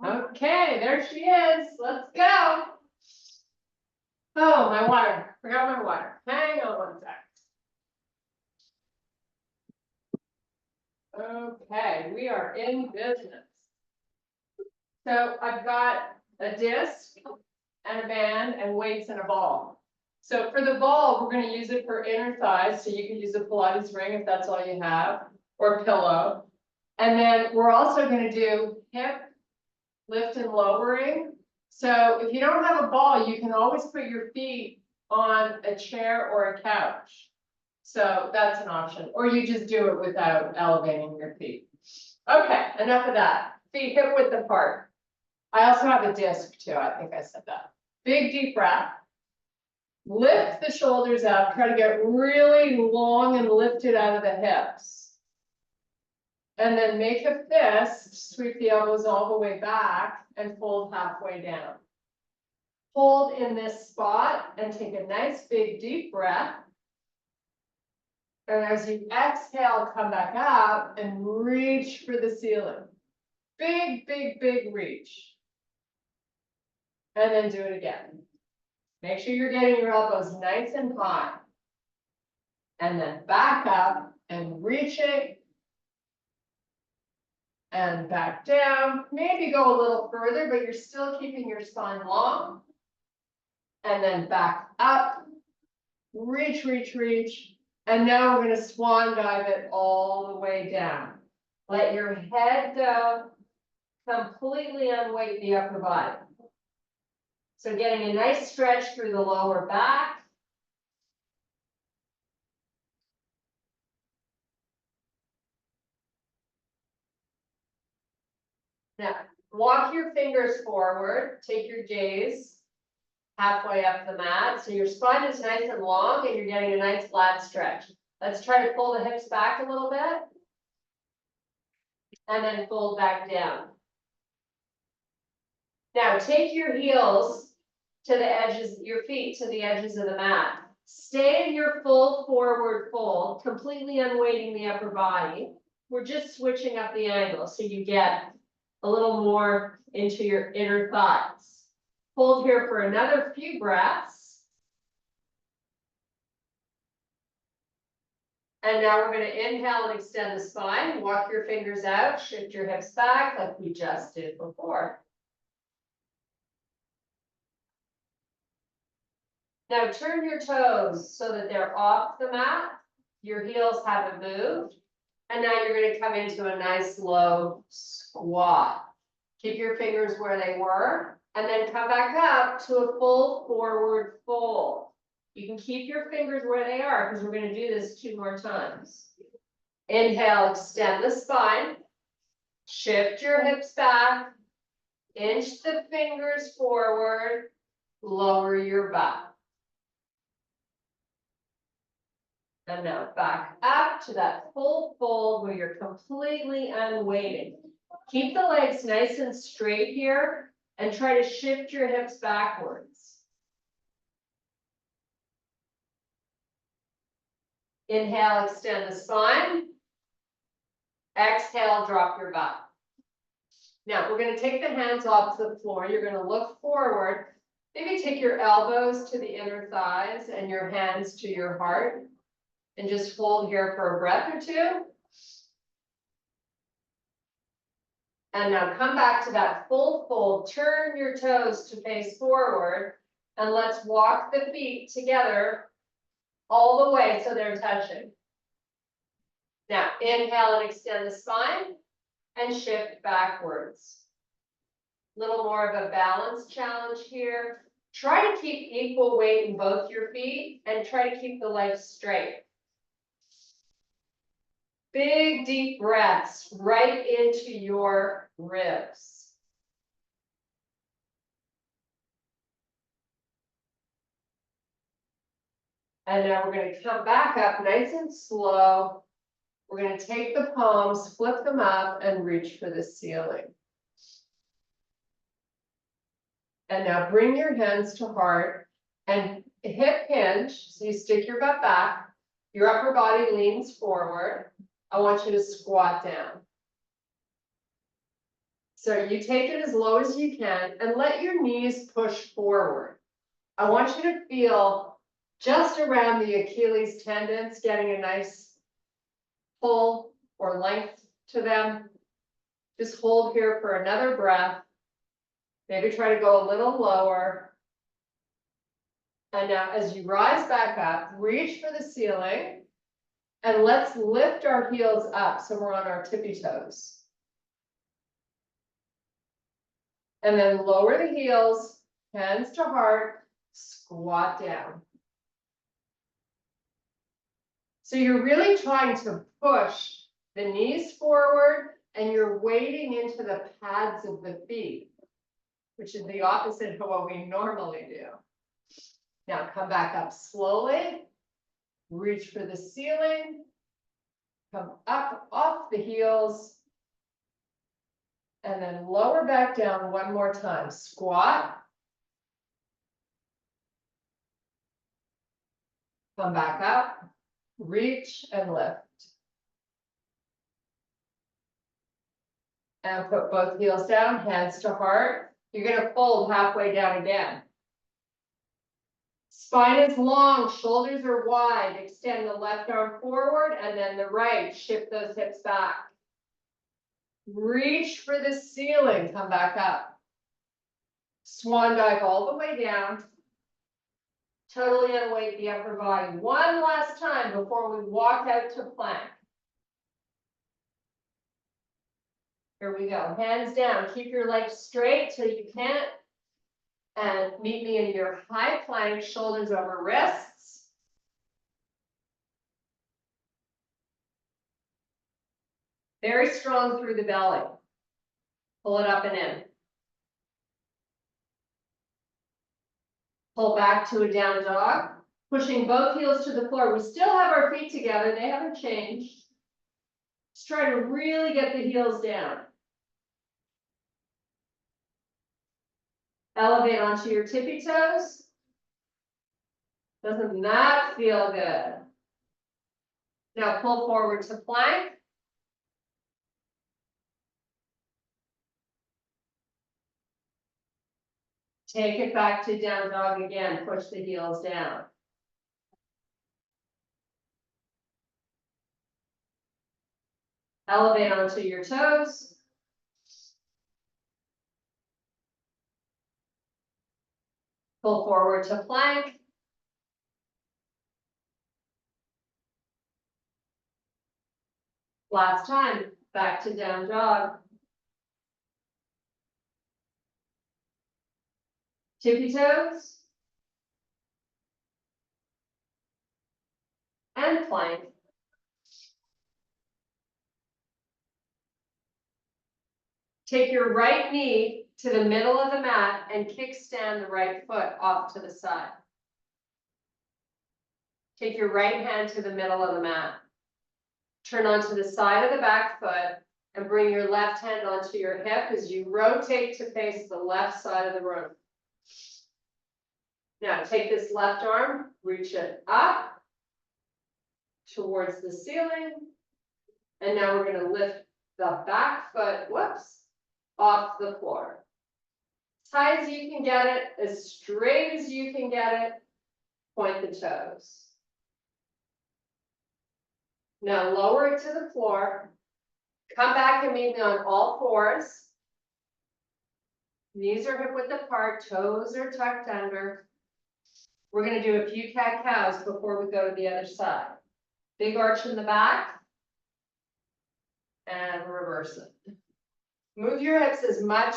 Okay, there she is. Let's go. Oh, my water. Forgot my water. Hang on one sec. Okay, we are in business. So I've got a disc and a band and weights and a ball. So for the ball, we're going to use it for inner thighs. So you can use a Pilates ring if that's all you have, or a pillow. And then we're also going to do hip lift and lowering. So if you don't have a ball, you can always put your feet on a chair or a couch. So that's an option, or you just do it without elevating your feet. Okay, enough of that. Feet hip width apart. I also have a disc too, I think I said that. Big deep breath. Lift the shoulders up, try to get really long and lifted out of the hips. And then make a fist, sweep the elbows all the way back and fold halfway down. Hold in this spot and take a nice big deep breath. And as you exhale, come back up and reach for the ceiling. Big, big, big reach. And then do it again. Make sure you're getting your elbows nice and high. And then back up and reaching. And back down. Maybe go a little further, but you're still keeping your spine long. And then back up. Reach, reach, reach. And now we're going to swan dive it all the way down. Let your head go. Completely unweight the upper body. So getting a nice stretch through the lower back. Now, walk your fingers forward. Take your gaze halfway up the mat. So your spine is nice and long and you're getting a nice flat stretch. Let's try to pull the hips back a little bit. And then fold back down. Now take your heels to the edges, your feet to the edges of the mat. Stay in your full forward fold, completely unweighting the upper body. We're just switching up the angle so you get a little more into your inner thighs. Hold here for another few breaths. And now we're going to inhale and extend the spine. Walk your fingers out, shift your hips back like we just did before. Now turn your toes so that they're off the mat. Your heels haven't moved. And now you're going to come into a nice low squat. Keep your fingers where they were. And then come back up to a full forward fold. You can keep your fingers where they are because we're going to do this 2 more times. Inhale, extend the spine. Shift your hips back. Inch the fingers forward. Lower your butt. And now back up to that full fold where you're completely unweighted. Keep the legs nice and straight here and try to shift your hips backwards. Inhale, extend the spine. Exhale, drop your butt. Now we're going to take the hands off the floor. You're going to look forward. Maybe take your elbows to the inner thighs and your hands to your heart. And just hold here for a breath or 2. And now come back to that full fold. Turn your toes to face forward. And let's walk the feet together all the way so they're touching. Now inhale and extend the spine and shift backwards. A little more of a balance challenge here. Try to keep equal weight in both your feet and try to keep the legs straight. Big deep breaths right into your ribs. And now we're going to come back up nice and slow. We're going to take the palms, flip them up, and reach for the ceiling. And now bring your hands to heart and hip hinge. So you stick your butt back. Your upper body leans forward. I want you to squat down. So you take it as low as you can and let your knees push forward. I want you to feel just around the Achilles tendons, getting a nice pull or length to them. Just hold here for another breath. Maybe try to go a little lower. And now as you rise back up, reach for the ceiling and let's lift our heels up so we're on our tippy toes. And then lower the heels, hands to heart, squat down. So you're really trying to push the knees forward and you're wading into the pads of the feet, which is the opposite of what we normally do. Now come back up slowly, reach for the ceiling, come up off the heels, and then lower back down one more time. Squat. Come back up, reach and lift. And put both heels down, hands to heart. You're going to fold halfway down again. Spine is long, shoulders are wide. Extend the left arm forward and then the right. Shift those hips back. Reach for the ceiling, come back up. Swan dive all the way down. Totally unweight the upper body. One last time before we walk out to plank. Here we go, hands down. Keep your legs straight till you can't. And meet me in your high plank, shoulders over wrists. Very strong through the belly. Pull it up and in. Pull back to a down dog, pushing both heels to the floor. We still have our feet together, they haven't changed. Just try to really get the heels down. Elevate onto your tippy toes. Doesn't that feel good? Now pull forward to plank. Take it back to down dog again, push the heels down. Elevate onto your toes. Pull forward to plank. Last time, back to down dog. Tippy toes. And plank. Take your right knee to the middle of the mat and kickstand the right foot off to the side. Take your right hand to the middle of the mat. Turn onto the side of the back foot and bring your left hand onto your hip as you rotate to face the left side of the room. Now take this left arm, reach it up towards the ceiling. And now we're going to lift the back foot, off the floor. As high as you can get it, as straight as you can get it, point the toes. Now lower it to the floor. Come back and meet me on all fours. Knees are hip width apart, toes are tucked under. We're going to do a few cat-cows before we go to the other side. Big arch in the back. And reverse it. Move your hips as much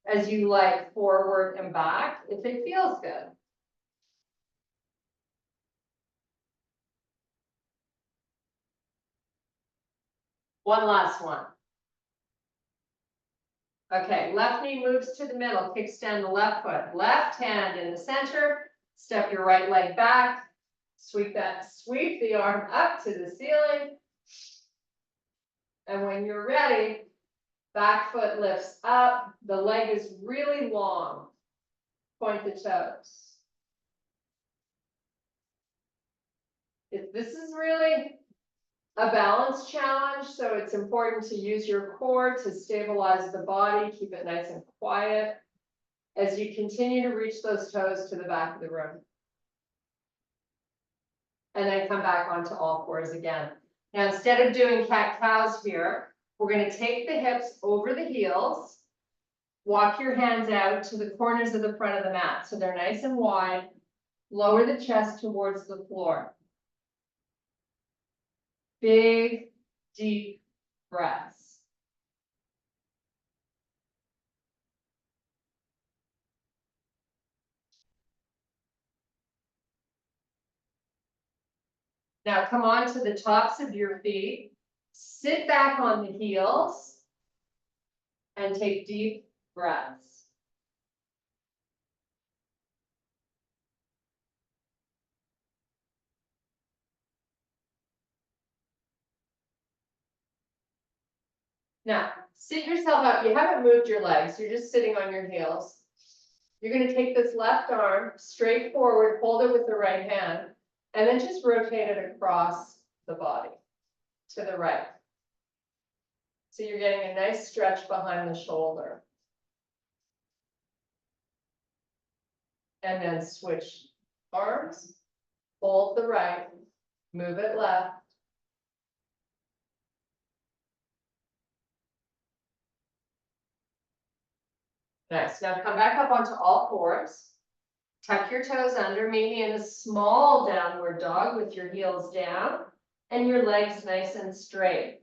as you like forward and back if it feels good. One last one. Okay, left knee moves to the middle, kickstand the left foot, left hand in the center, step your right leg back, sweep the arm up to the ceiling. And when you're ready, back foot lifts up, the leg is really long. Point the toes. If this is really a balance challenge, so it's important to use your core to stabilize the body, keep it nice and quiet as you continue to reach those toes to the back of the room. And then come back onto all fours again. Now, instead of doing cat-cows here, we're going to take the hips over the heels, walk your hands out to the corners of the front of the mat, so they're nice and wide, lower the chest towards the floor. Big, deep breaths. Now come on to the tops of your feet, sit back on the heels, and take deep breaths. Now, sit yourself up. You haven't moved your legs. You're just sitting on your heels. You're going to take this left arm straight forward, hold it with the right hand, and then just rotate it across the body to the right. So you're getting a nice stretch behind the shoulder. And then switch arms, hold the right, move it left. Nice. Now come back up onto all fours. Tuck your toes under, maybe in a small downward dog with your heels down and your legs nice and straight.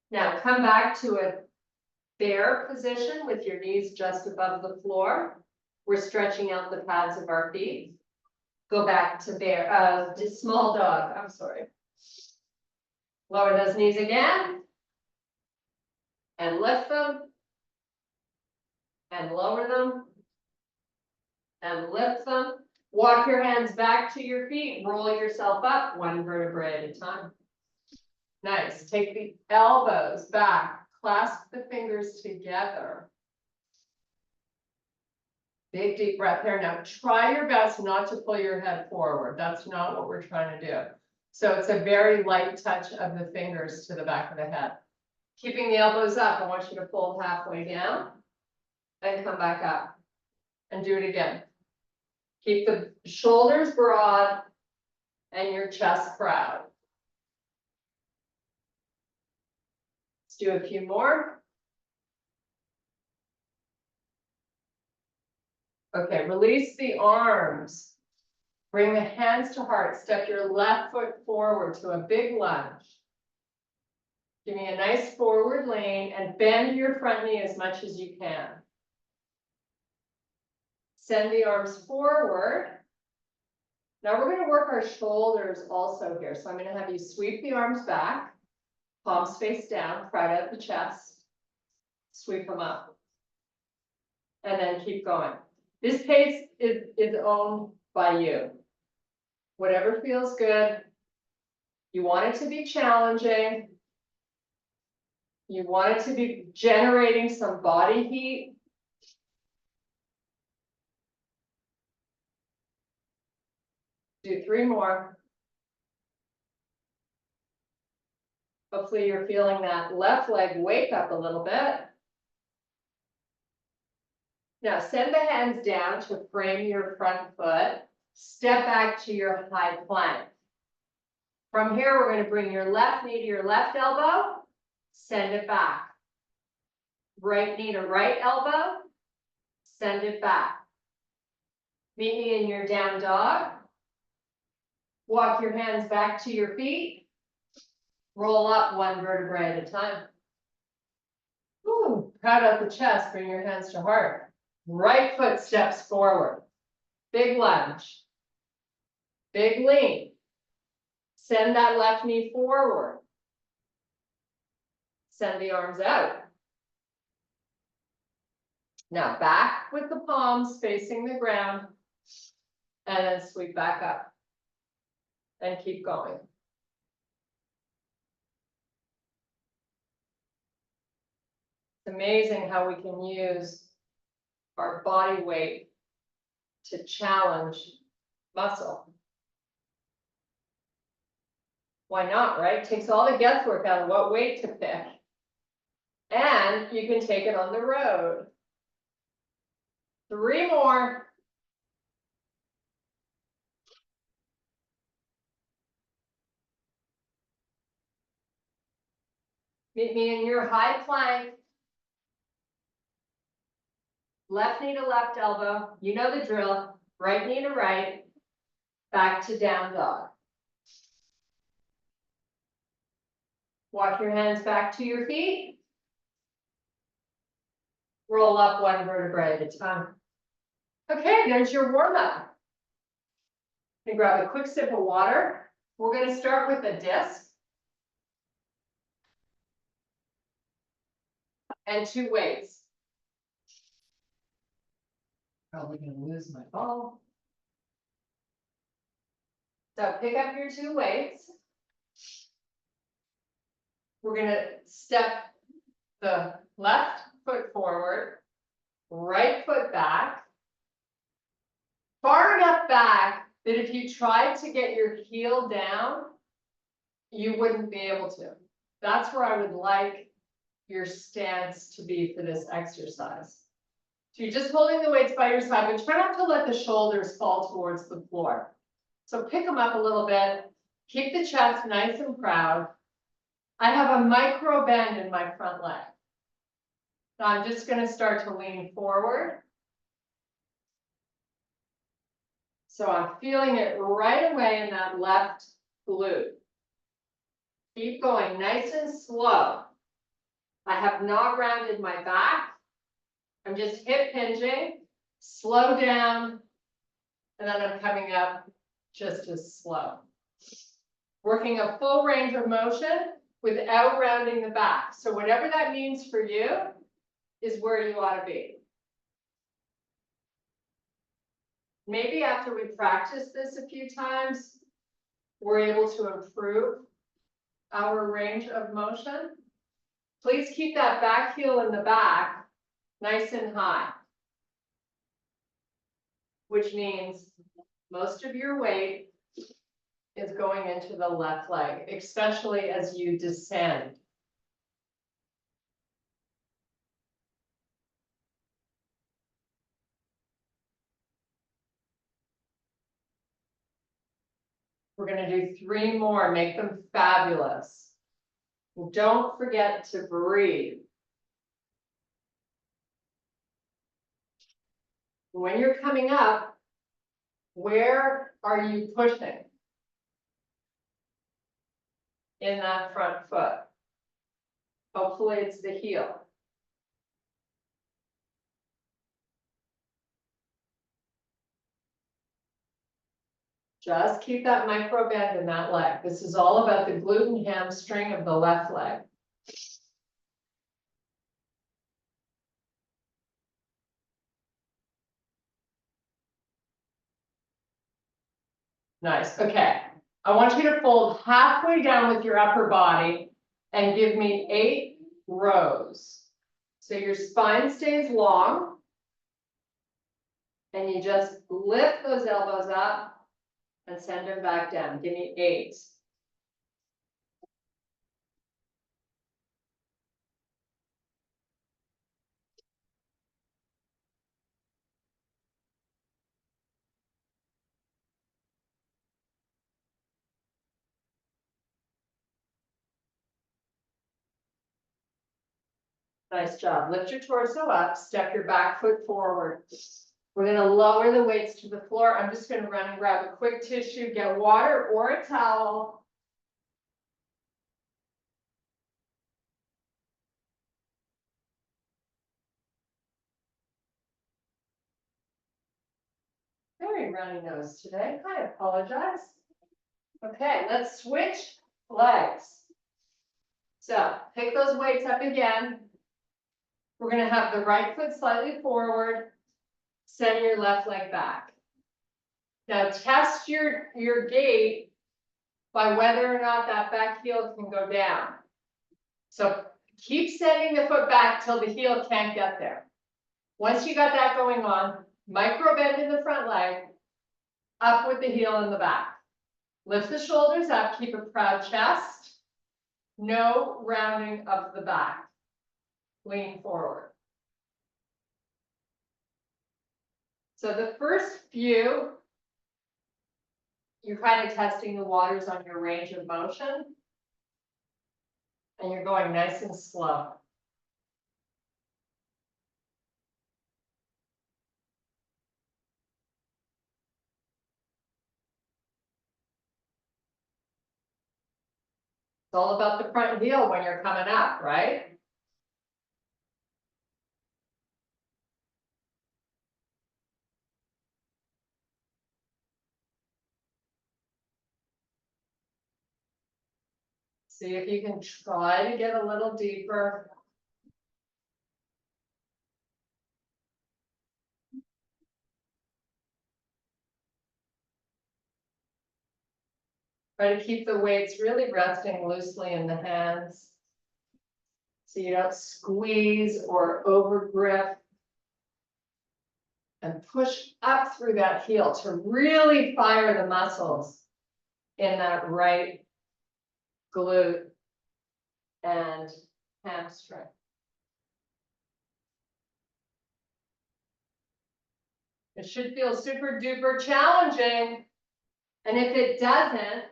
Now come back to a bear position with your knees just above the floor. We're stretching out the pads of our feet. Go back to bear, to small dog, I'm sorry. Lower those knees again. And lift them. And lower them. And lift them. Walk your hands back to your feet. Roll yourself up one vertebrae at a time. Nice. Take the elbows back. Clasp the fingers together. Big deep breath here. Now try your best not to pull your head forward. That's not what we're trying to do. So it's a very light touch of the fingers to the back of the head. Keeping the elbows up, I want you to fold halfway down and come back up and do it again. Keep the shoulders broad and your chest proud. Let's do a few more. Okay, release the arms. Bring the hands to heart. Step your left foot forward to a big lunge. Give me a nice forward lean and bend your front knee as much as you can. Send the arms forward. Now we're going to work our shoulders also here. So I'm going to have you sweep the arms back, palms face down, crowd out the chest, sweep them up, and then keep going. This pace is owned by you. Whatever feels good. You want it to be challenging. You want it to be generating some body heat. Do 3 more. Hopefully you're feeling that left leg wake up a little bit. Now send the hands down to frame your front foot. Step back to your high plank. From here, we're going to bring your left knee to your left elbow. Send it back. Right knee to right elbow. Send it back. Meet me in your down dog. Walk your hands back to your feet. Roll up one vertebrae at a time. Ooh, proud out the chest, bring your hands to heart. Right foot steps forward. Big lunge. Big lean. Send that left knee forward. Send the arms out. Now back with the palms facing the ground. And then sweep back up. And keep going. It's amazing how we can use our body weight to challenge muscle. Why not, right? Takes all the guesswork out of what weight to pick. And you can take it on the road. 3 more. Meet me in your high plank. Left knee to left elbow. You know the drill. Right knee to right. Back to down dog. Walk your hands back to your feet. Roll up 1 vertebrae at a time. Okay, there's your warm up. You grab a quick sip of water. We're going to start with a disc. And 2 weights. Probably going to lose my ball. So pick up your 2 weights. We're going to step the left foot forward, right foot back, far enough back that if you tried to get your heel down, you wouldn't be able to. That's where I would like your stance to be for this exercise. So you're just holding the weights by your side, but try not to let the shoulders fall towards the floor. So pick them up a little bit, keep the chest nice and proud. I have a micro bend in my front leg. Now I'm just going to start to lean forward. So I'm feeling it right away in that left glute. Keep going nice and slow. I have not rounded my back. I'm just hip hinging, slow down, and then I'm coming up just as slow. Working a full range of motion without rounding the back. So whatever that means for you is where you ought to be. Maybe after we practice this a few times, we're able to improve our range of motion. Please keep that back heel in the back nice and high, which means most of your weight is going into the left leg, especially as you descend. We're going to do 3 more, make them fabulous. Don't forget to breathe. When you're coming up, where are you pushing in that front foot? Hopefully it's the heel. Just keep that micro bend in that leg. This is all about the glute and hamstring of the left leg. Nice. Okay. I want you to fold halfway down with your upper body and give me 8 rows. So your spine stays long. And you just lift those elbows up and send them back down. Give me 8. Nice job. Lift your torso up, step your back foot forward. We're going to lower the weights to the floor. I'm just going to run and grab a quick tissue, get water or a towel. Very runny nose today. I apologize. Okay, let's switch legs. So pick those weights up again. We're going to have the right foot slightly forward. Send your left leg back. Now test your gait by whether or not that back heel can go down. So keep sending the foot back till the heel can't get there. Once you got that going on, micro bend in the front leg, up with the heel in the back. Lift the shoulders up, keep a proud chest. No rounding of the back. Lean forward. So the first few, you're kind of testing the waters on your range of motion. And you're going nice and slow. It's all about the front heel when you're coming up, right? See if you can try to get a little deeper. Try to keep the weights really resting loosely in the hands. So you don't squeeze or over grip. And push up through that heel to really fire the muscles in that right glute and hamstring. It should feel super duper challenging. And if it doesn't,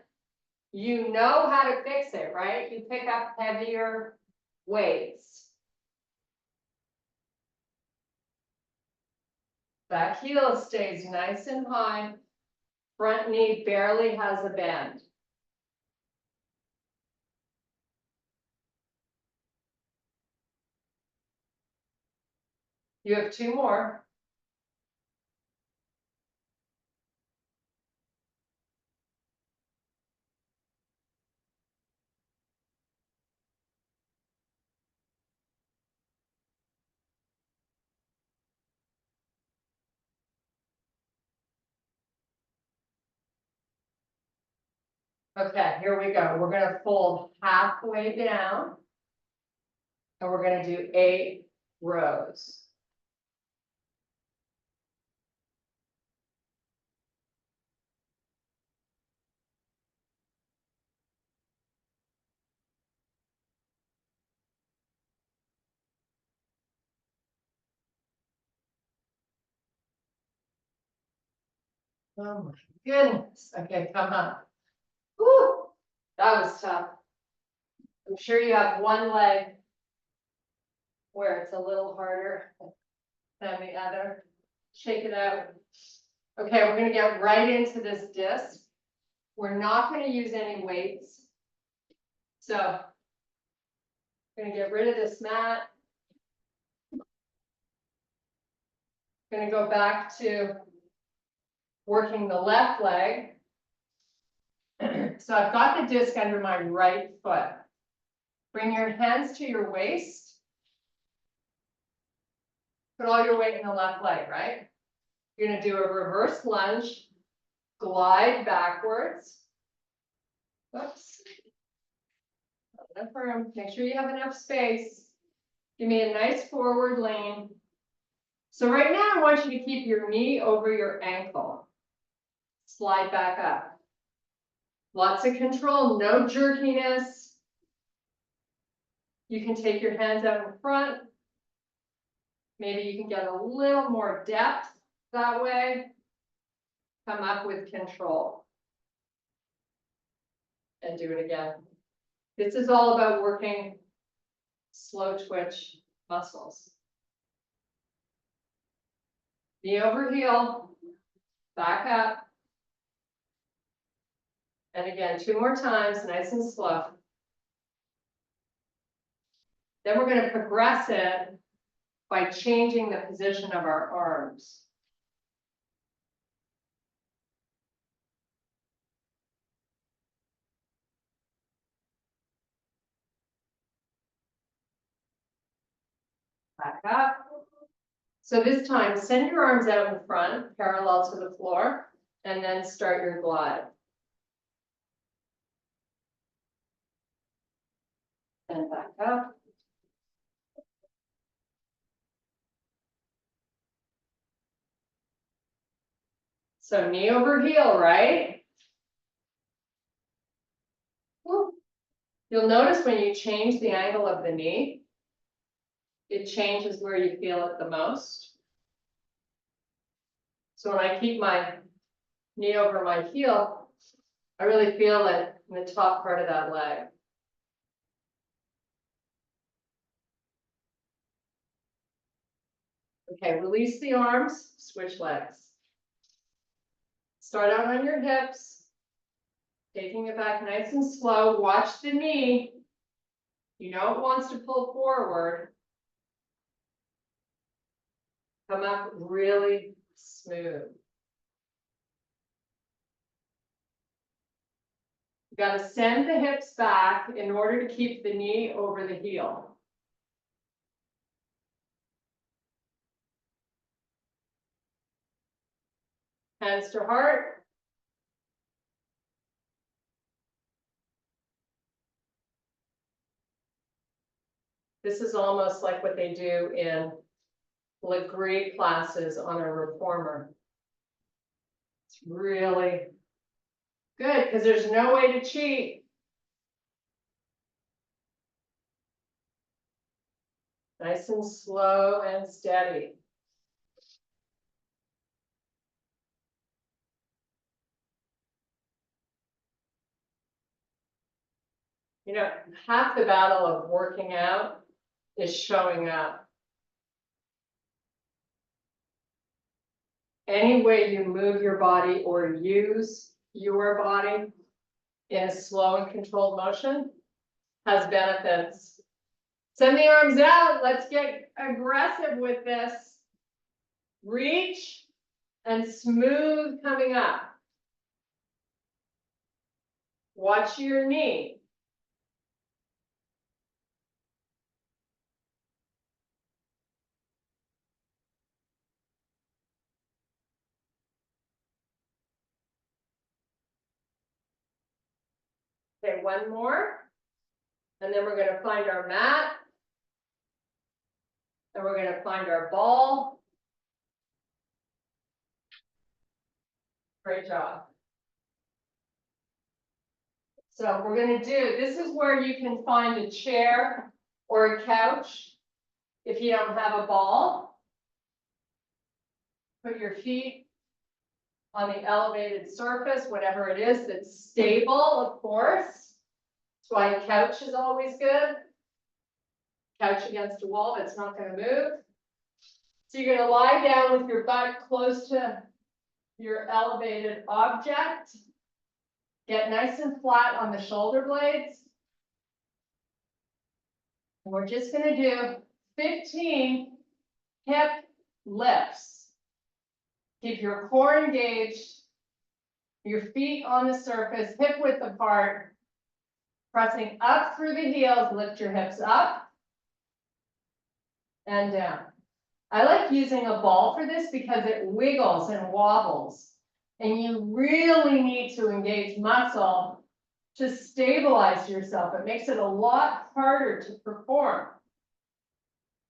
you know how to fix it, right? You pick up heavier weights. Back heel stays nice and high. Front knee barely has a bend. You have 2 more. Okay, here we go. We're gonna fold halfway down. And we're gonna do 8 rows. Oh my goodness. Okay, come on. Whew, that was tough. I'm sure you have one leg where it's a little harder than the other. Shake it out. Okay, we're gonna get right into this disc. We're not gonna use any weights. So, gonna get rid of this mat. Gonna go back to working the left leg. So I've got the disc under my right foot. Bring your hands to your waist. Put all your weight in the left leg, right? You're gonna do a reverse lunge, glide backwards. Oops. Firm. Make sure you have enough space. Give me a nice forward lean. So right now I want you to keep your knee over your ankle. Slide back up. Lots of control, no jerkiness. You can take your hands out in front. Maybe you can get a little more depth that way. Come up with control. And do it again. This is all about working slow twitch muscles. Knee over heel, back up. And again, 2 more times, nice and slow. Then we're going to progress it by changing the position of our arms. Back up. So this time, send your arms out in front, parallel to the floor, and then start your glide. And back up. So knee over heel, right? You'll notice when you change the angle of the knee, it changes where you feel it the most. So when I keep my knee over my heel, I really feel it in the top part of that leg. Okay, release the arms, switch legs. Start out on your hips, taking it back nice and slow. Watch the knee. You know it wants to pull forward. Come up really smooth. You got to send the hips back in order to keep the knee over the heel. Hands to heart. This is almost like what they do in Legree classes on a reformer. It's really good because there's no way to cheat. Nice and slow and steady. You know, half the battle of working out is showing up. Any way you move your body or use your body in a slow and controlled motion has benefits. Send the arms out. Let's get aggressive with this. Reach and smooth coming up. Watch your knee. Okay, one more. And then we're going to find our mat. And we're going to find our ball. Great job. So we're going to do, this is where you can find a chair or a couch if you don't have a ball. Put your feet on the elevated surface, whatever it is that's stable, of course. That's why a couch is always good. Couch against a wall that's not going to move. So you're going to lie down with your butt close to your elevated object. Get nice and flat on the shoulder blades. And we're just going to do 15 hip lifts. Keep your core engaged, your feet on the surface, hip width apart, pressing up through the heels, lift your hips up and down. I like using a ball for this because it wiggles and wobbles, and you really need to engage muscle to stabilize yourself. It makes it a lot harder to perform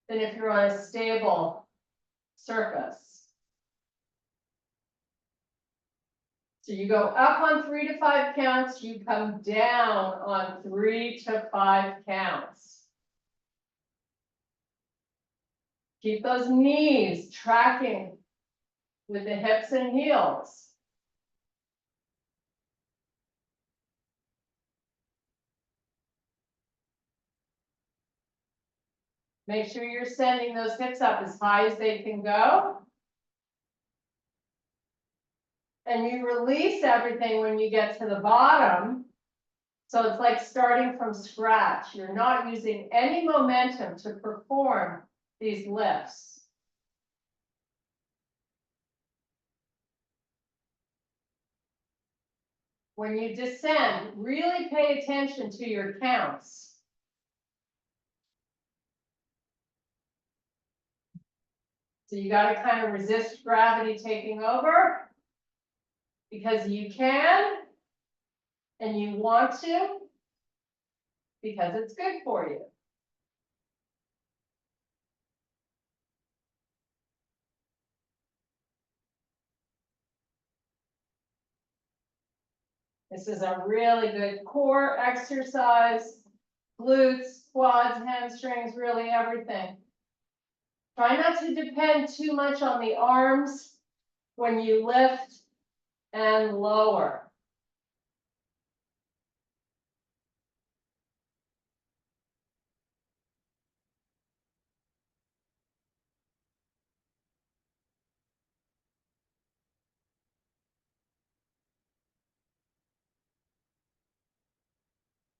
than if you're on a stable surface. So you go up on 3 to 5 counts, you come down on 3 to 5 counts. Keep those knees tracking with the hips and heels. Make sure you're sending those hips up as high as they can go. And you release everything when you get to the bottom. So it's like starting from scratch. You're not using any momentum to perform these lifts. When you descend, really pay attention to your counts. So you got to kind of resist gravity taking over because you can and you want to because it's good for you. This is a really good core exercise. glutes, quads, hamstrings, really everything. Try not to depend too much on the arms when you lift and lower.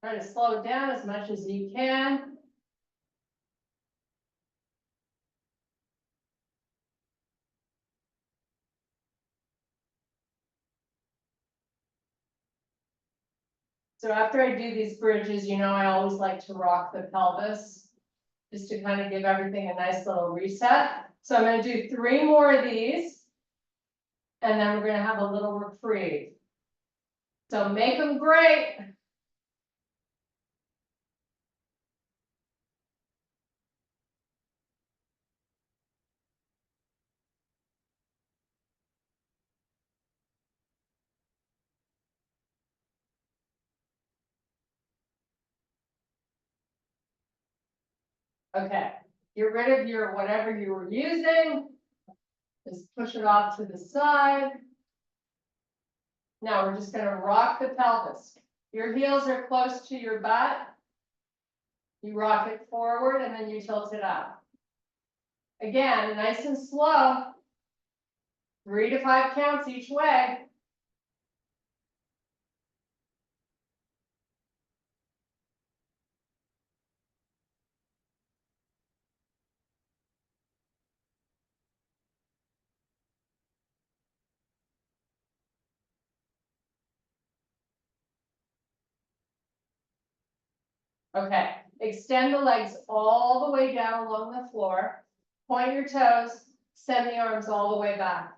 Try to slow it down as much as you can. So after I do these bridges, you know, I always like to rock the pelvis, just to kind of give everything a nice little reset. So I'm going to do 3 more of these, and then we're going to have a little reprieve. So make them great. Okay, get rid of your whatever you were using. Just push it off to the side. Now we're just going to rock the pelvis. Your heels are close to your butt. You rock it forward and then you tilt it up. Again, nice and slow. 3 to 5 counts each way. Okay, extend the legs all the way down along the floor. Point your toes, send the arms all the way back.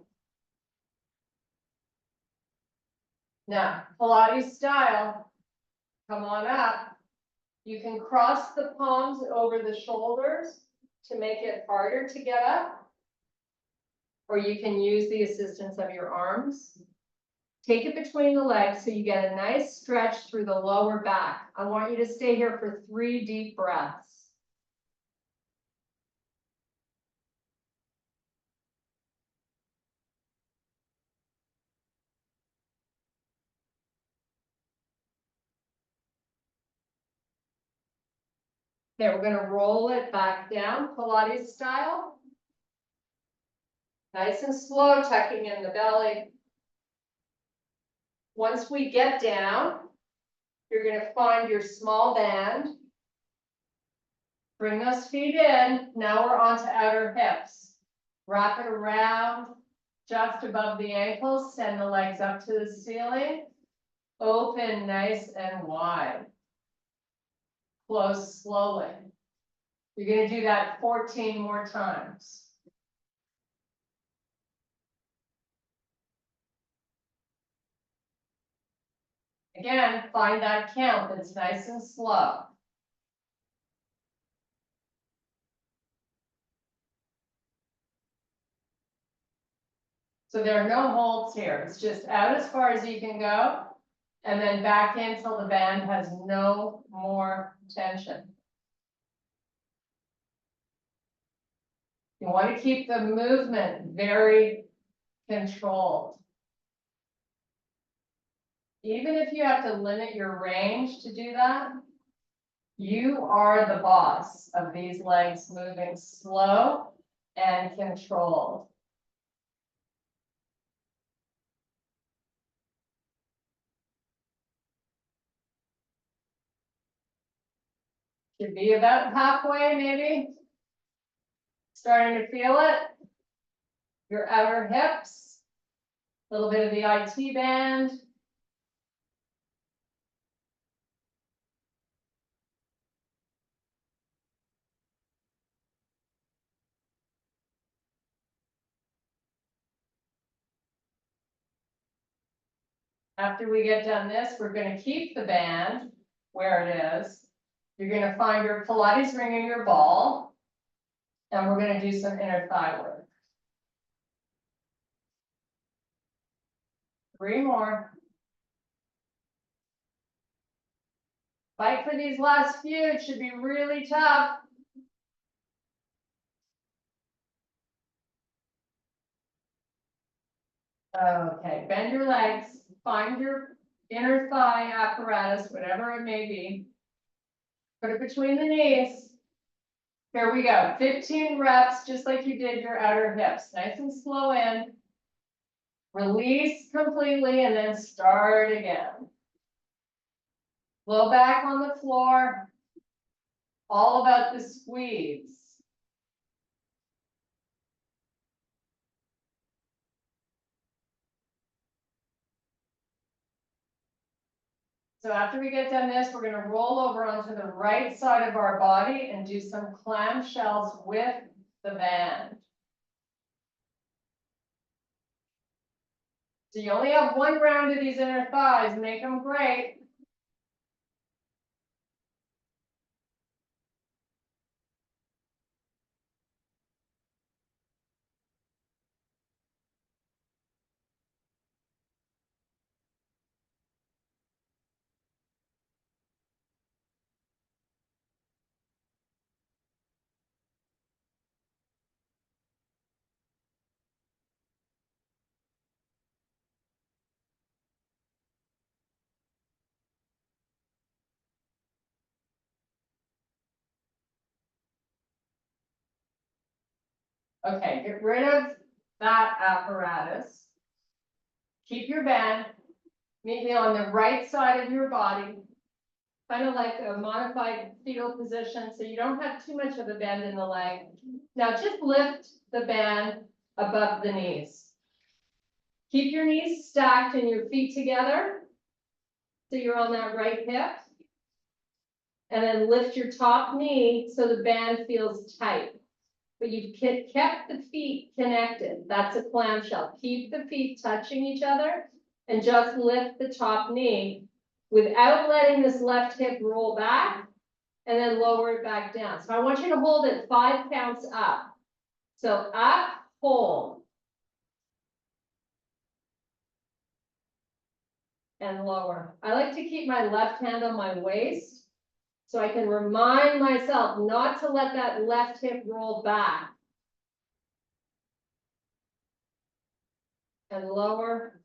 Now, Pilates style, come on up. You can cross the palms over the shoulders to make it harder to get up, or you can use the assistance of your arms. Take it between the legs so you get a nice stretch through the lower back. I want you to stay here for 3 deep breaths. Okay, we're gonna roll it back down, Pilates style. Nice and slow, tucking in the belly. Once we get down, you're gonna find your small band. Bring those feet in. Now we're on to outer hips. Wrap it around just above the ankles. Send the legs up to the ceiling. Open nice and wide. Close slowly. You're gonna do that 14 more times. Again, find that count that's nice and slow. So there are no holds here. It's just out as far as you can go, and then back in till the band has no more tension. You want to keep the movement very controlled. Even if you have to limit your range to do that, you are the boss of these legs moving slow and controlled. Should be about halfway, maybe. Starting to feel it. Your outer hips, a little bit of the IT band. After we get done this, we're going to keep the band where it is. You're going to find your Pilates ring in your ball, and we're going to do some inner thigh work. 3 more. Fight for these last few, it should be really tough. Okay, bend your legs, find your inner thigh apparatus, whatever it may be. Put it between the knees. Here we go, 15 reps, just like you did your outer hips. Nice and slow in. Release completely and then start again. Low back on the floor. All about the squeeze. So after we get done this, we're gonna roll over onto the right side of our body and do some clamshells with the band. So you only have one round of these inner thighs, make them great. Okay, get rid of that apparatus. Keep your band. Meet me on the right side of your body. Kind of like a modified fetal position, so you don't have too much of a bend in the leg. Now just lift the band above the knees. Keep your knees stacked and your feet together. So you're on that right hip. And then lift your top knee so the band feels tight. But you've kept the feet connected. That's a clamshell. Keep the feet touching each other and just lift the top knee without letting this left hip roll back and then lower it back down. So I want you to hold it 5 counts up. So up, hold. And lower. I like to keep my left hand on my waist so I can remind myself not to let that left hip roll back. And lower.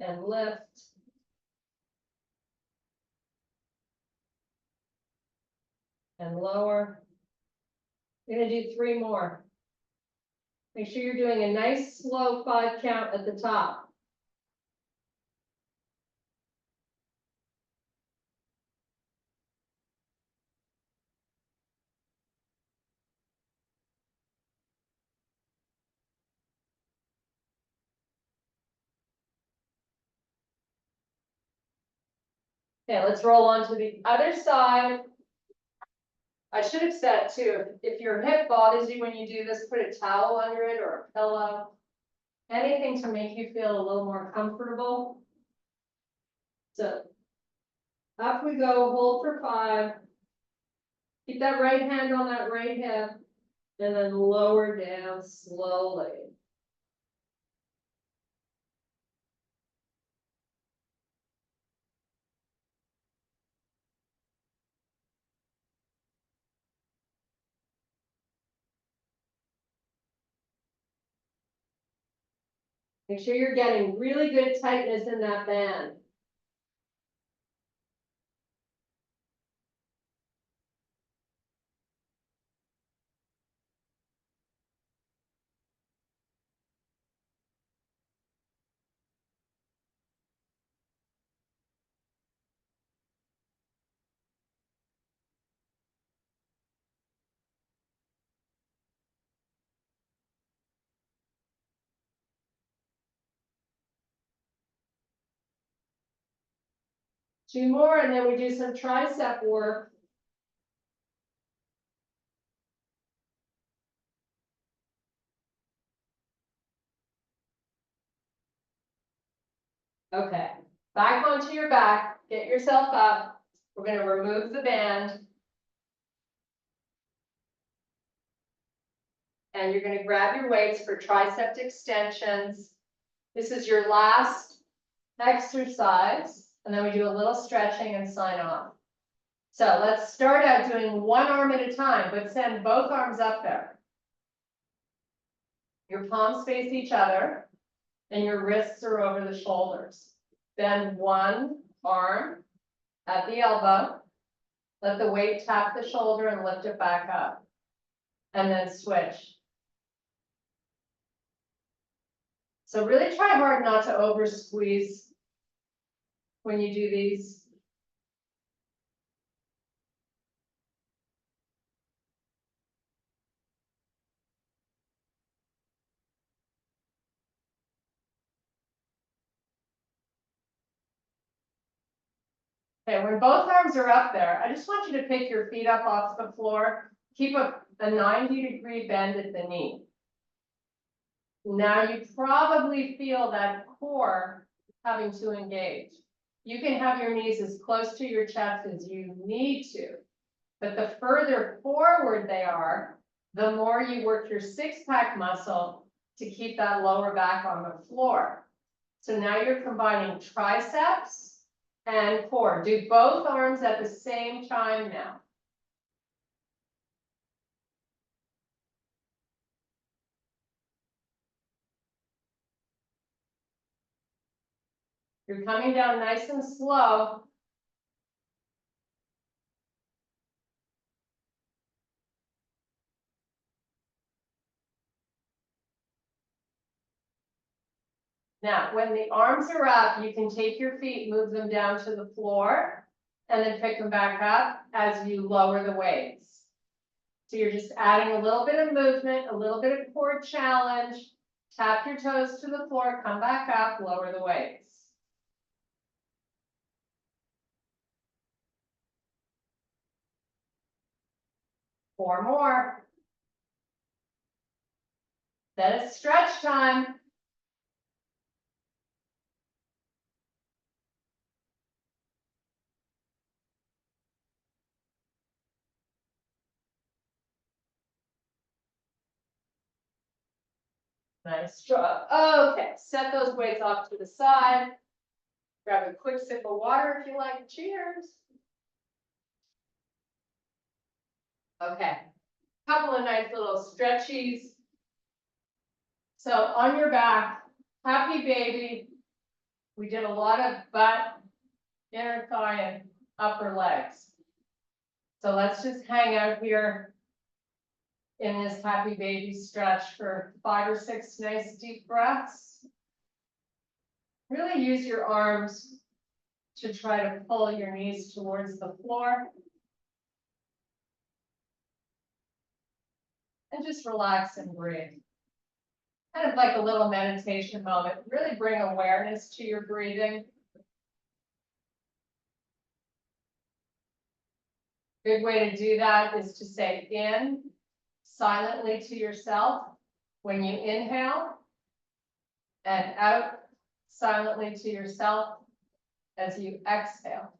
And lift. And lower. You're gonna do 3 more. Make sure you're doing a nice slow 5 count at the top. Okay, let's roll on to the other side. I should have said too, if your hip bothers you when you do this, put a towel under it or a pillow. Anything to make you feel a little more comfortable. So up we go, hold for 5. Keep that right hand on that right hip and then lower down slowly. Make sure you're getting really good tightness in that band. Two more, and then we do some tricep work. Okay, back onto your back, get yourself up. We're going to remove the band. And you're going to grab your weights for tricep extensions. This is your last exercise. And then we do a little stretching and sign off. So let's start out doing one arm at a time, but send both arms up there. Your palms face each other and your wrists are over the shoulders. Then one arm at the elbow. Let the weight tap the shoulder and lift it back up. And then switch. So really try hard not to over squeeze when you do these. Okay, when both arms are up there, I just want you to pick your feet up off the floor. Keep a 90-degree bend at the knee. Now you probably feel that core having to engage. You can have your knees as close to your chest as you need to, but the further forward they are, the more you work your six-pack muscle to keep that lower back on the floor. So now you're combining triceps and core. Do both arms at the same time now. You're coming down nice and slow. Now, when the arms are up, you can take your feet, move them down to the floor, and then pick them back up as you lower the weights. So you're just adding a little bit of movement, a little bit of core challenge. Tap your toes to the floor, come back up, lower the weights. Four more. Then it's stretch time. Nice job. Okay, set those weights off to the side. Grab a quick sip of water if you like. Cheers. Okay, couple of nice little stretchies. So on your back, happy baby. We did a lot of butt, inner thigh, and upper legs. So let's just hang out here in this happy baby stretch for 5 or 6 nice deep breaths. Really use your arms to try to pull your knees towards the floor. And just relax and breathe. Kind of like a little meditation moment. Really bring awareness to your breathing. Good way to do that is to say in silently to yourself when you inhale, and out silently to yourself as you exhale.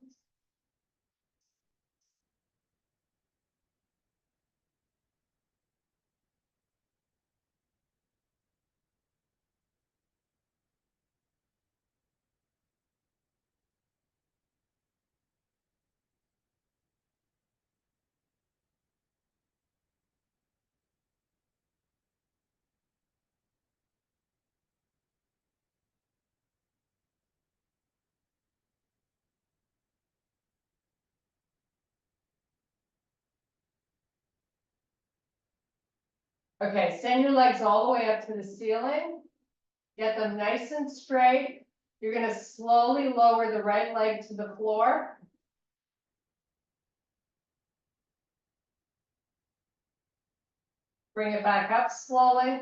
Okay, send your legs all the way up to the ceiling. Get them nice and straight. You're going to slowly lower the right leg to the floor. Bring it back up slowly.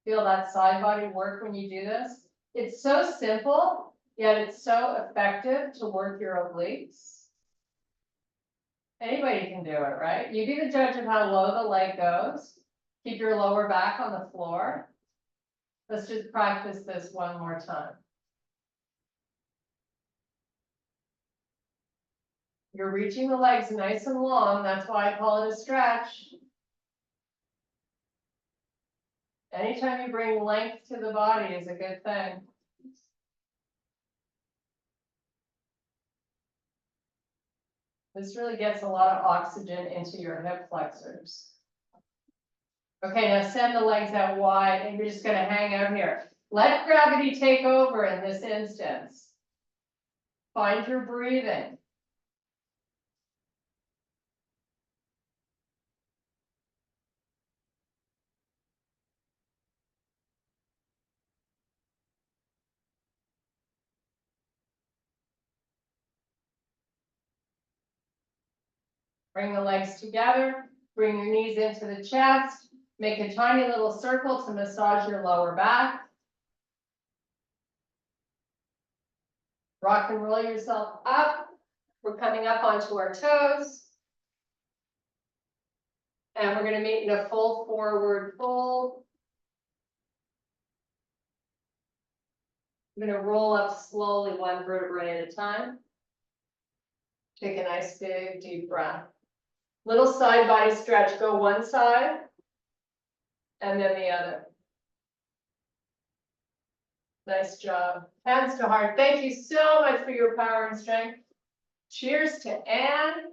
Feel that side body work when you do this. It's so simple, yet it's so effective to work your obliques. Anybody can do it, right? You be the judge of how low the leg goes. Keep your lower back on the floor. Let's just practice this one more time. You're reaching the legs nice and long. That's why I call it a stretch. Anytime you bring length to the body is a good thing. This really gets a lot of oxygen into your hip flexors. Okay, now send the legs out wide and you're just gonna hang out here. Let gravity take over in this instance. Find your breathing. Bring the legs together, bring your knees into the chest, make a tiny little circle to massage your lower back. Rock and roll yourself up. We're coming up onto our toes. And we're going to meet in a full forward fold. I'm going to roll up slowly, one vertebrae at a time. Take a nice big deep breath. Little side body stretch, go one side and then the other. Nice job. Hands to heart. Thank you so much for your power and strength. Cheers to Anne.